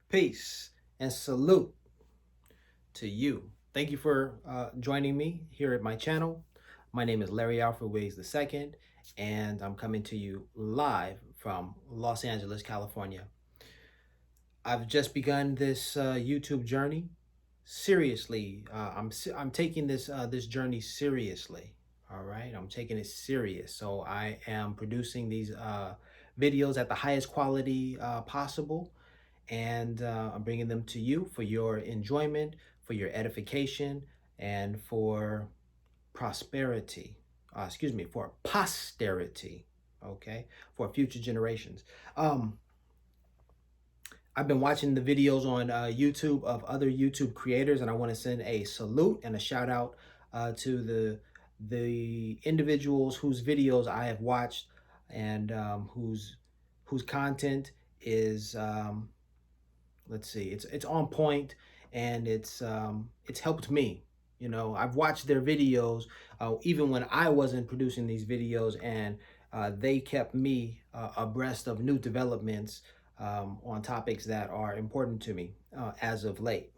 Peace and salute to you. Thank you for joining me here at my channel. My name is Larry Alfred Wiggs II, and I'm coming to you live from Los Angeles, California. I've just begun this YouTube journey. Seriously, I'm taking this journey seriously. All right, I'm taking it serious. So I am producing these videos at the highest quality possible, and I'm bringing them to you for your enjoyment, for your edification, and for prosperity. Excuse me, for posterity. Okay, for future generations. Um, I've been watching the videos on YouTube of other YouTube creators, and I want to send a salute and a shout out to the individuals whose videos I have watched and whose content is let's see, it's on point, and it's helped me. You know, I've watched their videos even when I wasn't producing these videos, and they kept me abreast of new developments on topics that are important to me as of late.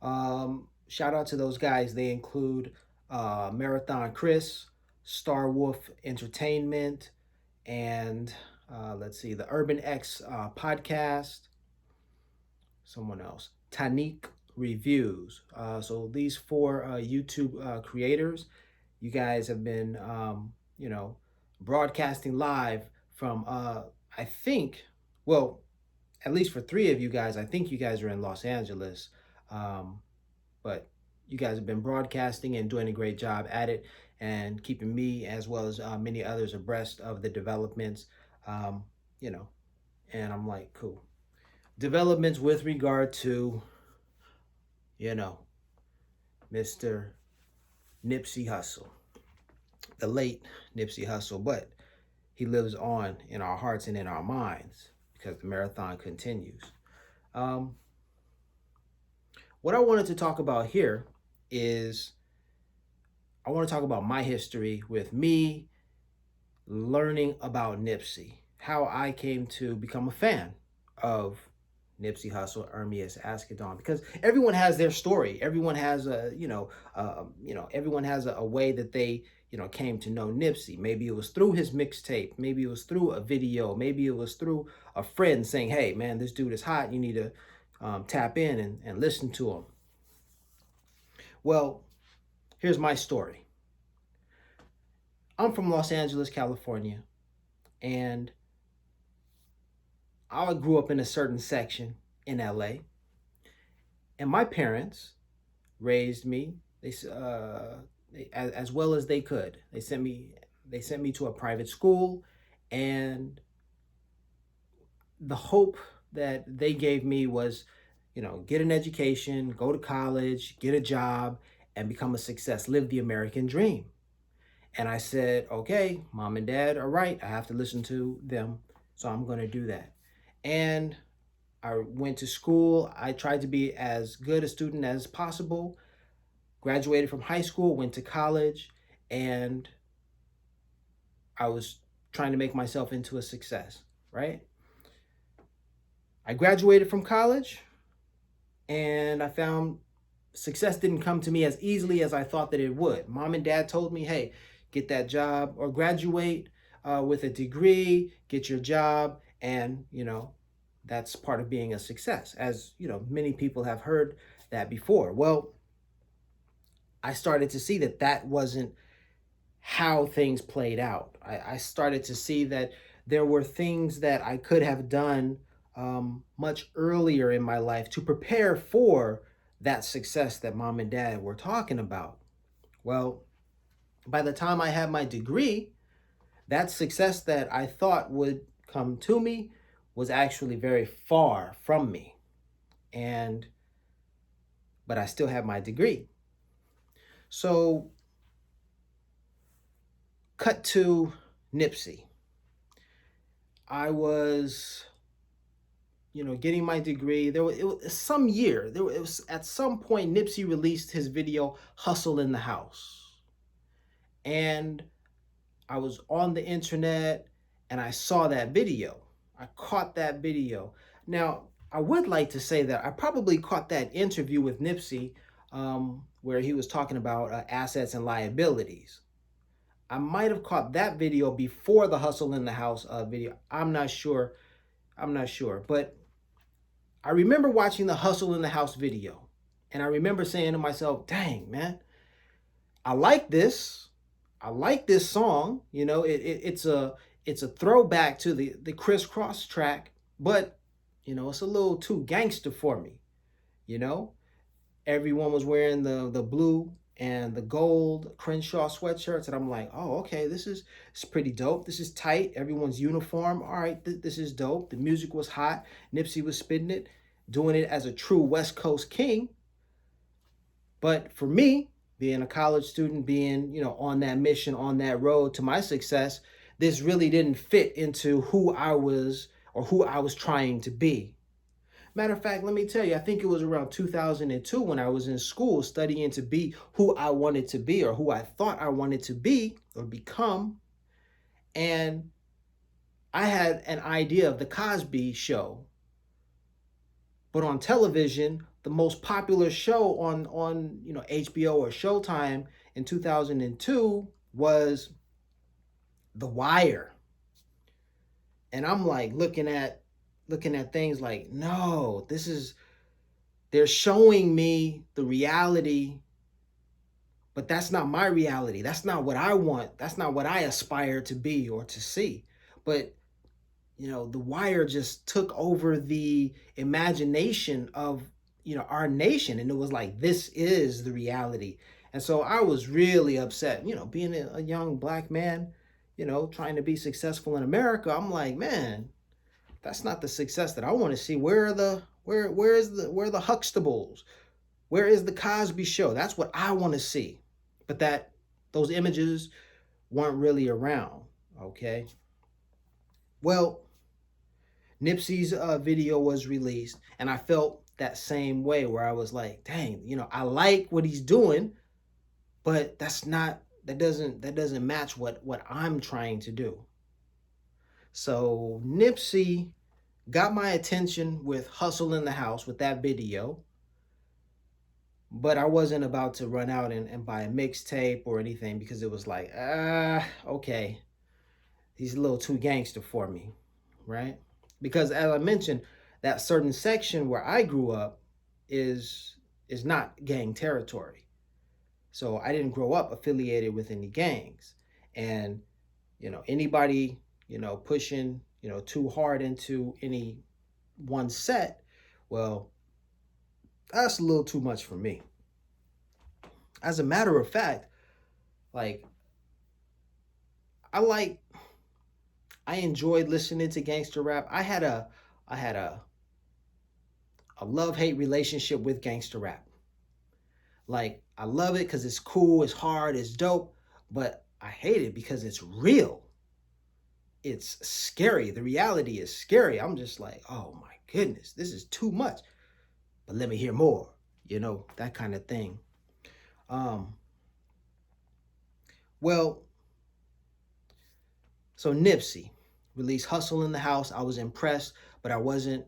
Shout out to those guys. They include Marathon Chris, Star Wolf Entertainment, and let's see, the Urban X podcast. Someone else, Tanik Reviews. So these four YouTube creators, you guys have been, broadcasting live from, I think, well, at least for three of you guys, I think you guys are in Los Angeles, um, but you guys have been broadcasting and doing a great job at it, and keeping me as well as many others abreast of the developments, um, you know, and I'm like, cool. Developments with regard to, you know, Mr. Nipsey Hussle, the late Nipsey Hussle, but he lives on in our hearts and in our minds because the marathon continues. Um, what I wanted to talk about here is I want to talk about my history with me learning about Nipsey, how I came to become a fan of Nipsey Hussle, Ermias Askedon, because everyone has their story. Everyone has everyone has a way that they, came to know Nipsey. Maybe it was through his mixtape. Maybe it was through a video. Maybe it was through a friend saying, "Hey, man, this dude is hot. You need to tap in and listen to him." Well, here's my story. I'm from Los Angeles, California, and I grew up in a certain section in LA, and my parents raised me. As well as they could. They sent me to a private school, and the hope that they gave me was, get an education, go to college, get a job, and become a success, live the American dream. And I said, okay, mom and dad are right. I have to listen to them, so I'm going to do that. And I went to school. I tried to be as good a student as possible. Graduated from high school, went to college, and I was trying to make myself into a success, right? I graduated from college, and I found success didn't come to me as easily as I thought that it would. Mom and dad told me, hey, get that job or graduate with a degree, get your job, and, that's part of being a success, as, many people have heard that before. Well, I started to see that that wasn't how things played out. I started to see that there were things that I could have done much earlier in my life to prepare for that success that mom and dad were talking about. Well, by the time I had my degree, that success that I thought would come to me was actually very far from me. And but I still have my degree. So cut to Nipsey. I was, getting my degree. It was some year. It was at some point Nipsey released his video "Hustle in the House," and I was on the internet and I saw that video. I caught that video. Now, I would like to say that I probably caught that interview with Nipsey, where he was talking about assets and liabilities. I might have caught that video before the Hustle in the House video. I'm not sure. I'm not sure. But I remember watching the Hustle in the House video. And I remember saying to myself, dang, man, I like this. I like this song. You know, it's a throwback to the crisscross track, but you know, it's a little too gangster for me, you know? Everyone was wearing the blue and the gold Crenshaw sweatshirts, and I'm like, oh, okay, it's pretty dope. This is tight. Everyone's uniform. All right, this is dope. The music was hot. Nipsey was spitting it, doing it as a true West Coast king. But for me, being a college student, being, you know, on that mission, on that road to my success, this really didn't fit into who I was or who I was trying to be. Matter of fact, let me tell you, I think it was around 2002 when I was in school studying to be who I wanted to be or who I thought I wanted to be or become. And I had an idea of the Cosby Show. But on television, the most popular show on you know HBO or Showtime in 2002 was The Wire. And I'm like looking at things like, no, they're showing me the reality, but that's not my reality. That's not what I want. That's not what I aspire to be or to see. But you know, The Wire just took over the imagination of, you know, our nation, and it was like, this is the reality. And so I was really upset, you know, being a young black man, you know, trying to be successful in America. I'm like, man, that's not the success that I want to see. Where are the Huxtables? Where is the Cosby Show? That's what I want to see. But those images weren't really around. Okay. Well, Nipsey's video was released, and I felt that same way where I was like, dang, you know, I like what he's doing, but that doesn't match what I'm trying to do. So Nipsey got my attention with Hustle in the House with that video, but I wasn't about to run out and buy a mixtape or anything because it was like, okay, he's a little too gangster for me, right? Because as I mentioned, that certain section where I grew up is not gang territory. So I didn't grow up affiliated with any gangs. And, you know, anybody, you know, pushing, you know, too hard into any one set, well, that's a little too much for me. As a matter of fact, like I like I enjoyed listening to gangster rap. I had a love-hate relationship with gangster rap. Like I love it because it's cool, it's hard, it's dope, but I hate it because it's real. It's scary. The reality is scary. I'm just like, oh my goodness, this is too much. But let me hear more, you know, that kind of thing. Um, well, so Nipsey released Hustle in the House. I was impressed, but I wasn't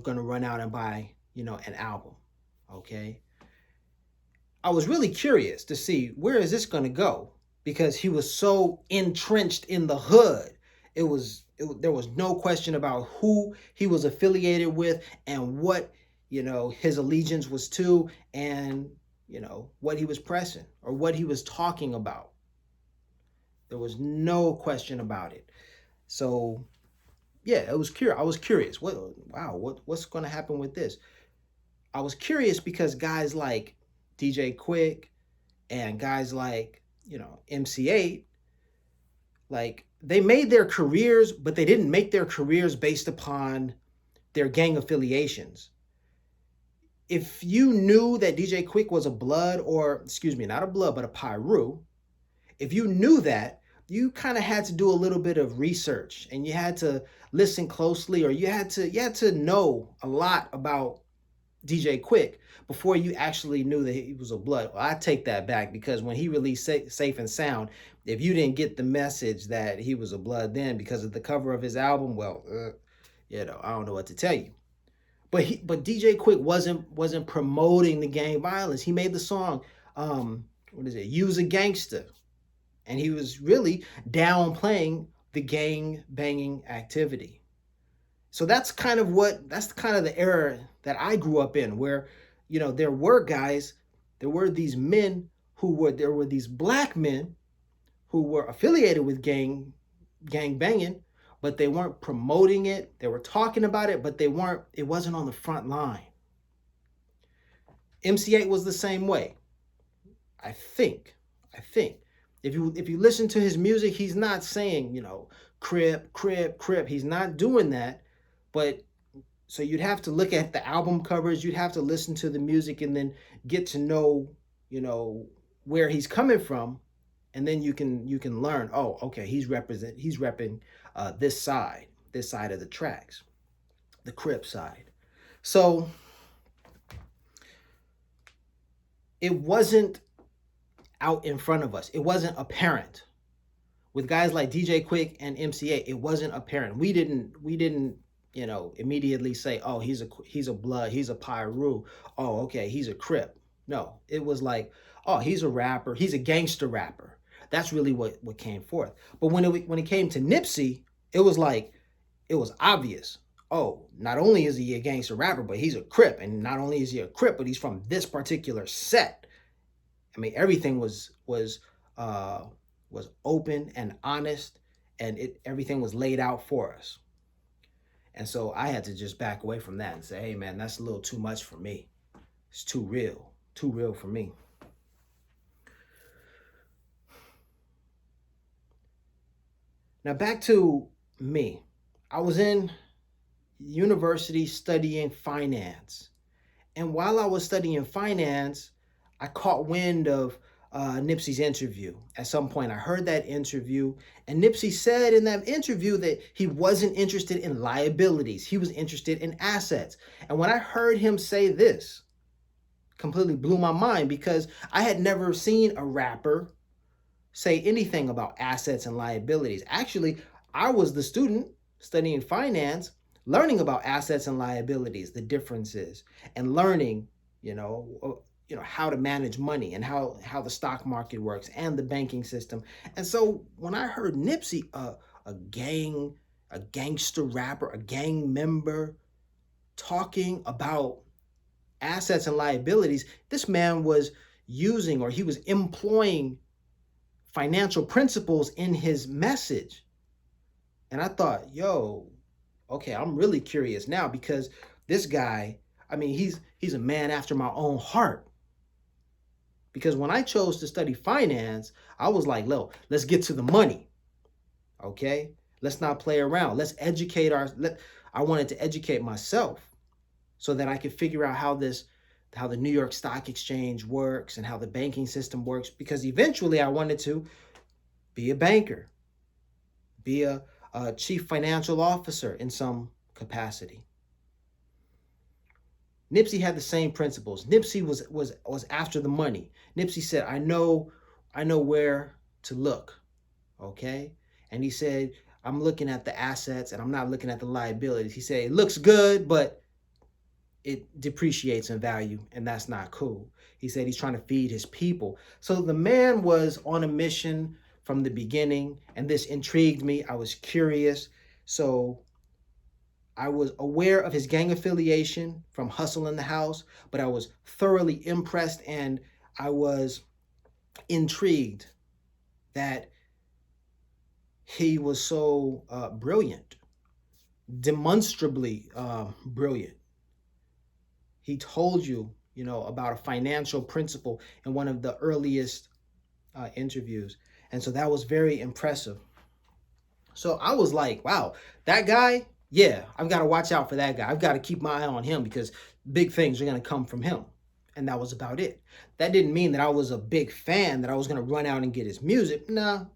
gonna run out and buy, you know, an album. Okay. I was really curious to see where is this gonna go because he was so entrenched in the hood. There was no question about who he was affiliated with and what, you know, his allegiance was to, and you know what he was pressing or what he was talking about. There was no question about it. So yeah, it was curious. I was curious. What's going to happen with this? I was curious because guys like DJ Quick and guys like, you know, MC8, like they made their careers, but they didn't make their careers based upon their gang affiliations. If you knew that DJ Quick was a blood, or excuse me, not a blood, but a Pyru, if you knew that, you kind of had to do a little bit of research and you had to listen closely, or you had to know a lot about DJ Quick before you actually knew that he was a blood. Well, I take that back because when he released Safe and Sound, if you didn't get the message that he was a blood then because of the cover of his album, well, you know, I don't know what to tell you. but DJ Quick wasn't promoting the gang violence. He made the song, what is it? Use a Gangster, and he was really downplaying the gang banging activity. So that's kind of the era that I grew up in, where there were guys, there were these men there were these black men who were affiliated with gang banging, but they weren't promoting it. They were talking about it, but it wasn't on the front line. MC8 was the same way. I think. I think. If you listen to his music, he's not saying, crip, crip, crip. He's not doing that. But so you'd have to look at the album covers, you'd have to listen to the music and then get to know, where he's coming from, and then you can learn, oh, okay, he's repping this side of the tracks, the crip side. So it wasn't out in front of us. It wasn't apparent. With guys like DJ Quick and MC8, it wasn't apparent. We didn't immediately say, oh, he's a blood, he's a Pyru. Oh, okay, he's a Crip. No, it was like, oh, he's a rapper, he's a gangster rapper. That's really what came forth. But when it came to Nipsey, it was obvious. Oh, not only is he a gangster rapper, but he's a Crip, and not only is he a Crip, but he's from this particular set. I mean, everything was open and honest, and everything was laid out for us. And so I had to just back away from that and say, hey, man, that's a little too much for me. It's too real for me. Now, back to me. I was in university studying finance. And while I was studying finance, I caught wind of Nipsey's interview. At some point, I heard that interview, and Nipsey said in that interview that he wasn't interested in liabilities. He was interested in assets. And when I heard him say this, completely blew my mind, because I had never seen a rapper say anything about assets and liabilities. Actually, I was the student studying finance, learning about assets and liabilities, the differences, and learning, how to manage money and how the stock market works and the banking system. And so when I heard Nipsey, a gangster rapper, a gang member, talking about assets and liabilities, this man was he was employing financial principles in his message. And I thought, yo, okay, I'm really curious now, because this guy, I mean, he's a man after my own heart. Because when I chose to study finance, I was like, let's get to the money. Okay? Let's not play around. I wanted to educate myself so that I could figure out how the New York Stock Exchange works and how the banking system works, because eventually I wanted to be a banker, be a chief financial officer in some capacity. Nipsey had the same principles. Nipsey was after the money. Nipsey said, I know where to look, okay? And he said, I'm looking at the assets and I'm not looking at the liabilities. He said, it looks good, but it depreciates in value, and that's not cool. He said he's trying to feed his people. So the man was on a mission from the beginning, and this intrigued me. I was curious. So I was aware of his gang affiliation from Hustle in the House, but I was thoroughly impressed, and I was intrigued that he was so brilliant, demonstrably brilliant. He told you, about a financial principle in one of the earliest interviews. And so that was very impressive. So I was like, wow, that guy, yeah, I've got to watch out for that guy. I've got to keep my eye on him, because big things are going to come from him. And that was about it. That didn't mean that I was a big fan, that I was going to run out and get his music. No,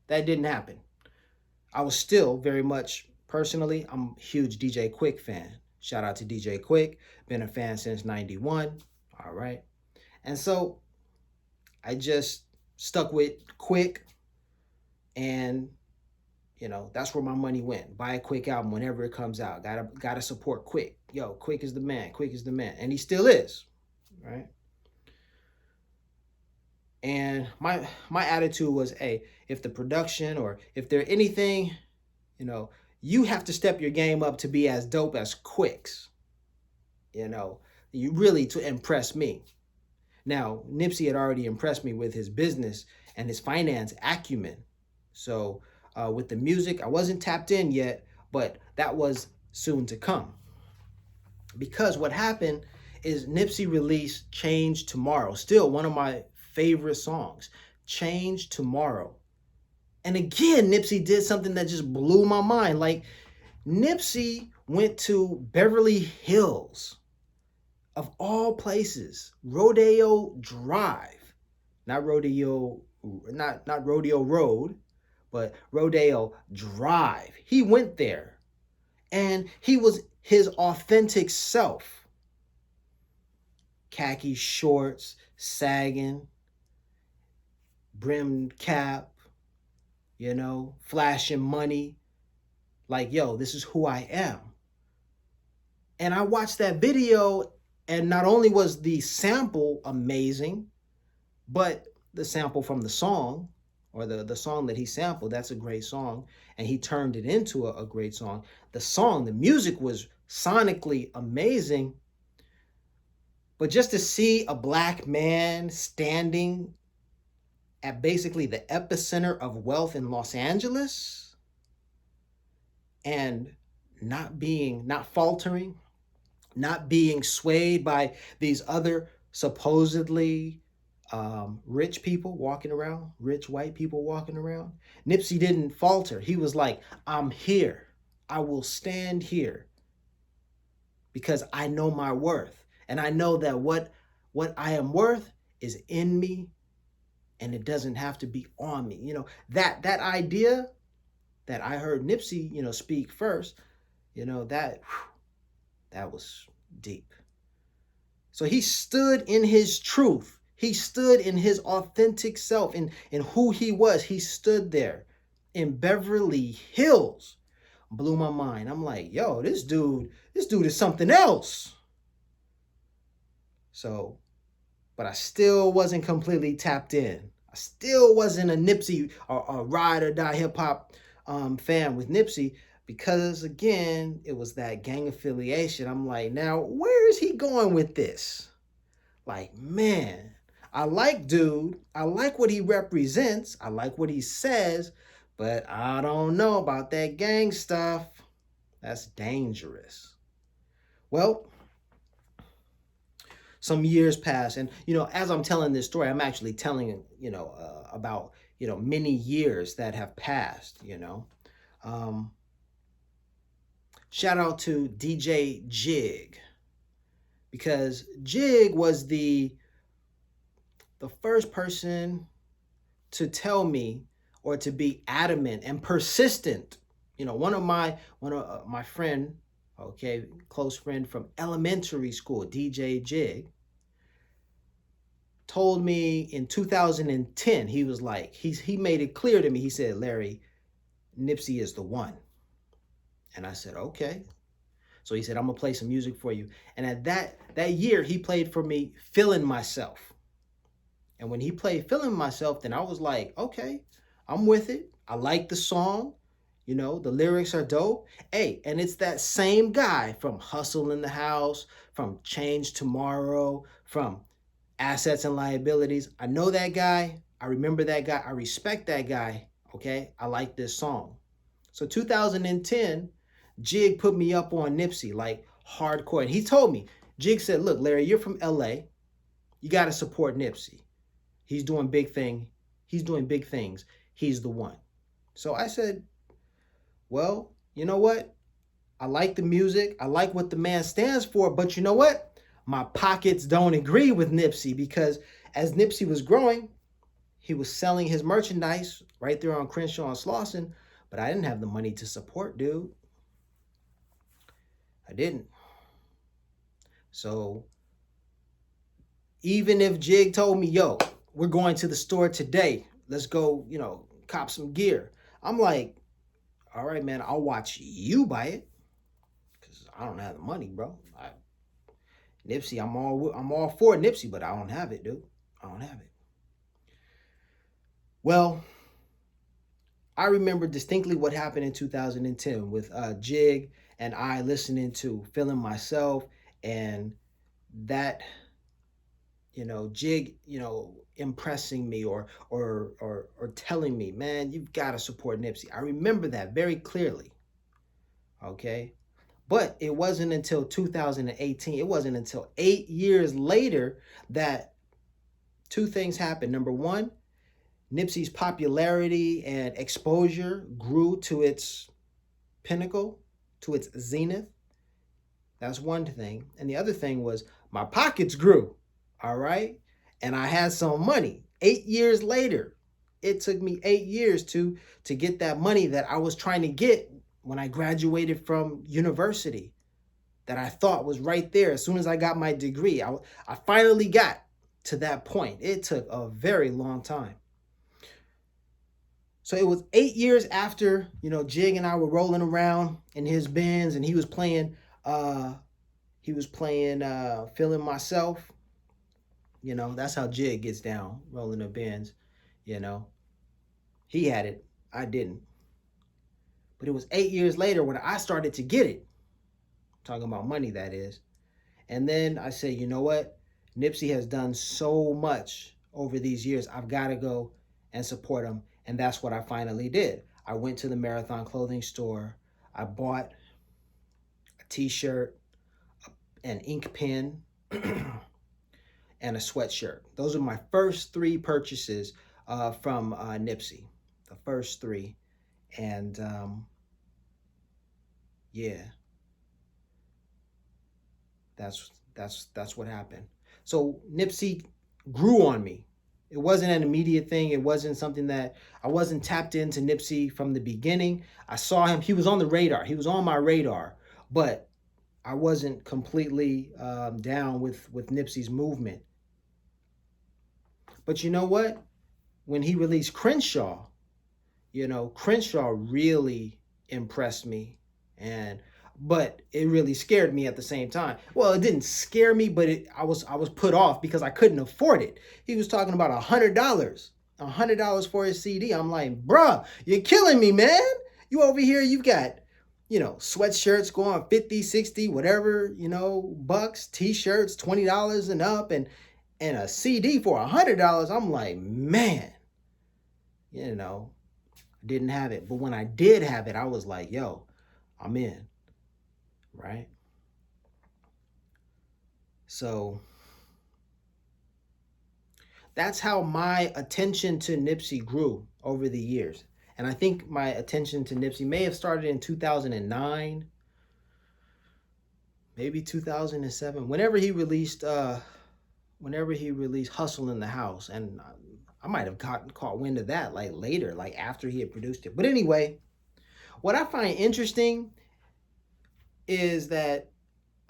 that didn't happen. I was still very much, personally, I'm a huge DJ Quick fan. Shout out to DJ Quick. Been a fan since 91. All right. And so I just stuck with Quick, and That's where my money went. Buy a Quick album whenever it comes out. Gotta support Quick. Yo, Quick is the man. Quick is the man, and he still is, right? And my attitude was, hey, if the production or if there anything, you know, you have to step your game up to be as dope as Quick's. You know, you really to impress me. Now, Nipsey had already impressed me with his business and his finance acumen. So with the music, I wasn't tapped in yet, but that was soon to come. Because what happened is Nipsey released Change Tomorrow, still one of my favorite songs, Change Tomorrow. And again, Nipsey did something that just blew my mind. Like, Nipsey went to Beverly Hills, of all places, Rodeo Drive, not Rodeo, not Rodeo Road, but Rodeo Drive. He went there, and he was his authentic self. Khaki shorts, sagging, brimmed cap, flashing money. Like, yo, this is who I am. And I watched that video, and not only was the sample amazing, but the sample from the song, or the song that he sampled, that's a great song, and he turned it into a great song. The music was sonically amazing, but just to see a black man standing at basically the epicenter of wealth in Los Angeles and not faltering, not being swayed by these other supposedly rich people walking around, rich white people walking around. Nipsey didn't falter. He was like, I'm here. I will stand here because I know my worth. And I know that what I am worth is in me, and it doesn't have to be on me. That idea that I heard Nipsey, speak first, that was deep. So he stood in his truth. He stood in his authentic self, in who he was. He stood there in Beverly Hills. Blew my mind. I'm like, yo, this dude is something else. So, but I still wasn't completely tapped in. I still wasn't a Nipsey or a ride or die hip hop fan with Nipsey, because again, it was that gang affiliation. I'm like, now where is he going with this? Like, man, I like dude. I like what he represents. I like what he says, but I don't know about that gang stuff. That's dangerous. Well, some years pass, and as I'm telling this story, I'm actually telling about many years that have passed. Shout out to DJ Jig, because Jig was the first person to tell me, or to be adamant and persistent. One of my friend, okay, close friend from elementary school, DJ Jig, told me in 2010, he was like, he made it clear to me. He said, Larry, Nipsey is the one. And I said, okay. So he said, I'm gonna play some music for you. And at that year, he played for me Feeling Myself. And when he played Feeling Myself, then I was like, okay, I'm with it. I like the song. The lyrics are dope. Hey, and it's that same guy from Hustle in the House, from Change Tomorrow, from Assets and Liabilities. I know that guy. I remember that guy. I respect that guy. Okay, I like this song. So 2010, Jig put me up on Nipsey, like hardcore. And he told me, Jig said, look, Larry, you're from LA. You got to support Nipsey. He's doing big things. He's the one. So I said, well, you know what? I like the music. I like what the man stands for. But you know what? My pockets don't agree with Nipsey, because as Nipsey was growing, he was selling his merchandise right there on Crenshaw and Slauson, but I didn't have the money to support, dude. I didn't. So even if Jig told me, yo, we're going to the store today, let's go, cop some gear, I'm like, All right, man, I'll watch you buy it because I don't have the money, bro. Nipsey, I'm all for Nipsey, but I don't have it, dude. I don't have it. Well, I remember distinctly what happened in 2010 with Jig and I listening to Feeling Myself, and that, Jig, impressing me or telling me, man, you've got to support Nipsey. I remember that very clearly. Okay. But it wasn't until 2018, it wasn't until 8 years later that two things happened. Number one, Nipsey's popularity and exposure grew to its pinnacle, to its zenith. That's one thing. And the other thing was my pockets grew. All right. And I had some money. 8 years later, it took me 8 years to get that money that I was trying to get when I graduated from university, that I thought was right there as soon as I got my degree. I finally got to that point. It took a very long time. So it was 8 years after, Jig and I were rolling around in his Benz, and he was playing Feeling Myself. That's how Jig gets down, rolling the Benz. You know, he had it, I didn't. But it was 8 years later when I started to get it. Talking about money, that is. And then I said, you know what? Nipsey has done so much over these years. I've got to go and support him. And that's what I finally did. I went to the Marathon clothing store. I bought a t-shirt, an ink pen, and a sweatshirt. Those are my first three purchases from Nipsey. The first three. And yeah, that's what happened. So Nipsey grew on me. It wasn't an immediate thing. It wasn't something that I wasn't tapped into Nipsey from the beginning. I saw him. He was on the radar. He was on my radar, but I wasn't completely down with Nipsey's movement. But you know what? When he released Crenshaw, Crenshaw really impressed me, and but it really scared me at the same time. Well, it didn't scare me, but I was put off because I couldn't afford it. He was talking about $100 for his CD. I'm like, bruh, you're killing me, man. You over here, you've got, sweatshirts going 50, 60, whatever, bucks, t-shirts, $20 and up, and a CD for $100. I'm like, man, didn't have it. But when I did have it, I was like, yo, I'm in, right? So that's how my attention to Nipsey grew over the years. And I think my attention to Nipsey may have started in 2009, maybe 2007, whenever he released Hustle in the House. And I might have caught wind of that like later, like after he had produced it. But anyway, what I find interesting is that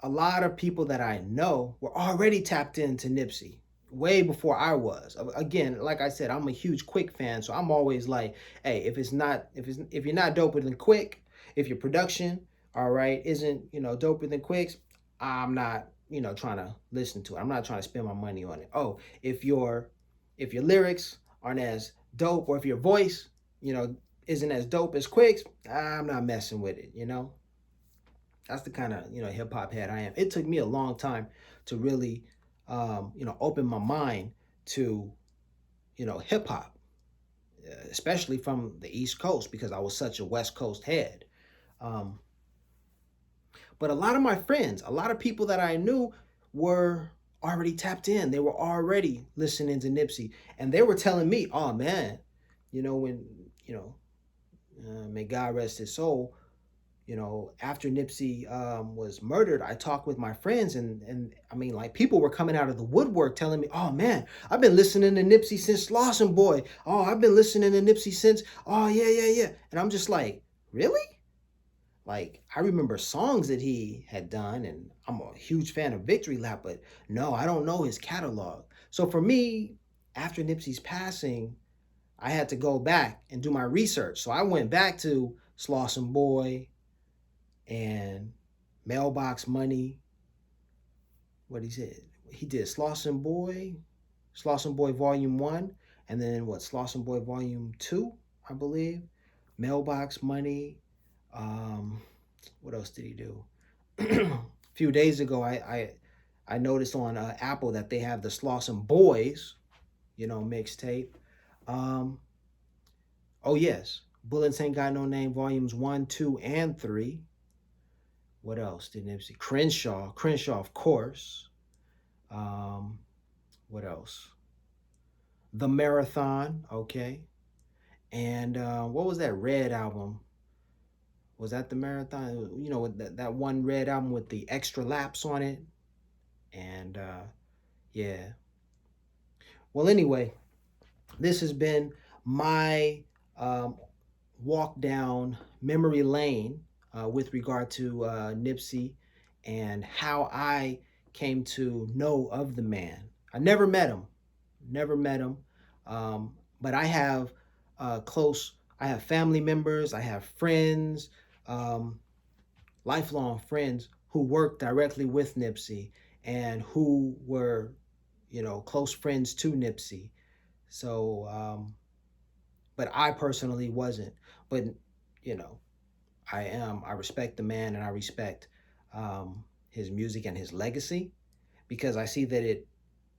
a lot of people that I know were already tapped into Nipsey way before I was. Again, like I said, I'm a huge Quick fan, so I'm always like, hey, if you're not doper than Quick, if your production, all right, isn't doper than Quick's, I'm not trying to listen to it. I'm not trying to spend my money on it. Oh, if your lyrics aren't as dope, or if your voice isn't as dope as Quick's, I'm not messing with it. That's the kind of hip hop head I am. It took me a long time to really open my mind to hip hop, especially from the East Coast, because I was such a West Coast head. But a lot of my friends, a lot of people that I knew were already tapped in. They were already listening to Nipsey, and they were telling me, "Oh man, when may God rest his soul." After Nipsey was murdered, I talked with my friends, and I mean, like, people were coming out of the woodwork telling me, oh man, I've been listening to Nipsey since Slauson Boy. Oh, I've been listening to Nipsey since, oh yeah. And I'm just like, really? Like, I remember songs that he had done, and I'm a huge fan of Victory Lap, but no, I don't know his catalog. So for me, after Nipsey's passing, I had to go back and do my research. So I went back to Slauson Boy, and Mailbox Money. What he said? He did Slauson Boy Volume 1, and then what? Slauson Boy Volume 2, I believe. Mailbox Money. Um, what else did he do? A few days ago, I noticed on Apple that they have the Slauson Boys, mixtape. Um, oh yes, Bullets Ain't Got No Name Volumes 1, 2, and 3. What else did Nipsey? Crenshaw, of course. Um, what else? The Marathon, okay. And what was that Red album? Was that the Marathon? That one Red album with the extra laps on it. And yeah. Well, anyway, this has been my um, walk down memory lane with regard to Nipsey and how I came to know of the man. I never met him, but I have I have family members, I have friends, um, lifelong friends who worked directly with Nipsey and who were, close friends to Nipsey. So, but I personally wasn't. But, you know, I respect the man and I respect his music and his legacy because I see that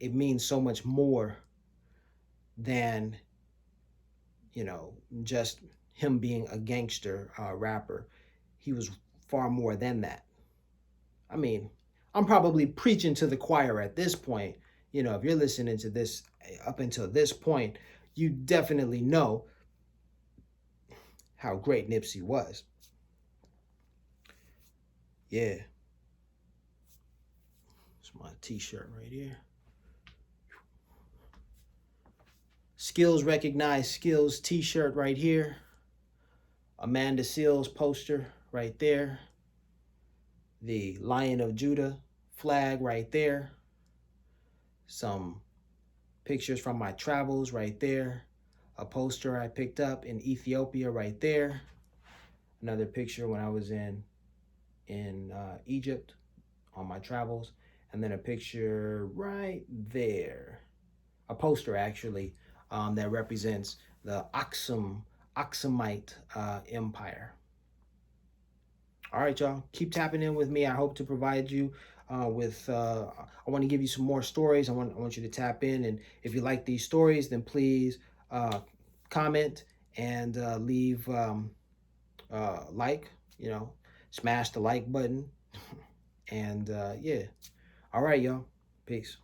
it means so much more than, just him being a gangster rapper. He was far more than that. I mean, I'm probably preaching to the choir at this point. If you're listening to this up until this point, you definitely know how great Nipsey was. Yeah, it's my t-shirt right here. Skills Recognize Skills t-shirt right here. Amanda Seals poster right there. The Lion of Judah flag right there. Some pictures from my travels right there. A poster I picked up in Ethiopia right there. Another picture when I was in Egypt on my travels, and then a picture right there, a poster actually, that represents the Aksumite Empire. All right, y'all, keep tapping in with me. I hope to provide you with. I want to give you some more stories. I want you to tap in, and if you like these stories, then please comment and leave like. Smash the like button, and yeah. All right, y'all. Peace.